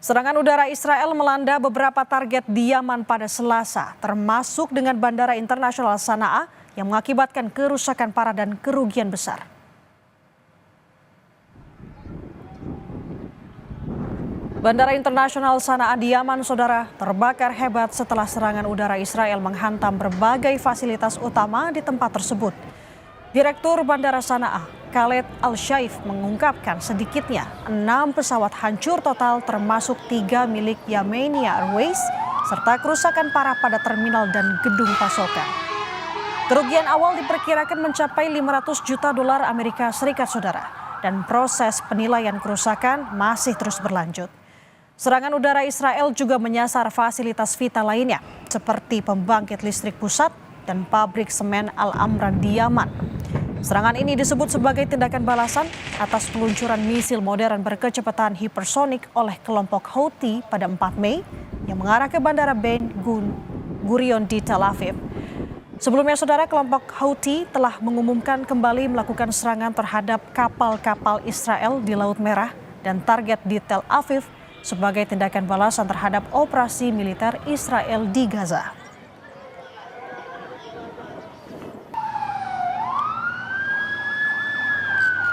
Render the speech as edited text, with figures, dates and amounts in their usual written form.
Serangan udara Israel melanda beberapa target di Yaman pada Selasa, termasuk dengan Bandara Internasional Sanaa yang mengakibatkan kerusakan parah dan kerugian besar. Bandara Internasional Sanaa di Yaman, saudara, terbakar hebat setelah serangan udara Israel menghantam berbagai fasilitas utama di tempat tersebut. Direktur Bandara Sanaa, Khaled Al-Shaif, mengungkapkan sedikitnya 6 pesawat hancur total termasuk 3 milik Yemenia Airways serta kerusakan parah pada terminal dan gedung pasokan. Kerugian awal diperkirakan mencapai 500 juta dolar Amerika Serikat, saudara, dan proses penilaian kerusakan masih terus berlanjut. Serangan udara Israel juga menyasar fasilitas vital lainnya seperti pembangkit listrik pusat dan pabrik semen Al-Amran di Yaman. Serangan ini disebut sebagai tindakan balasan atas peluncuran misil modern berkecepatan hipersonik oleh kelompok Houthi pada 4 Mei yang mengarah ke Bandara Ben Gurion di Tel Aviv. Sebelumnya, saudara, kelompok Houthi telah mengumumkan kembali melakukan serangan terhadap kapal-kapal Israel di Laut Merah dan target di Tel Aviv sebagai tindakan balasan terhadap operasi militer Israel di Gaza.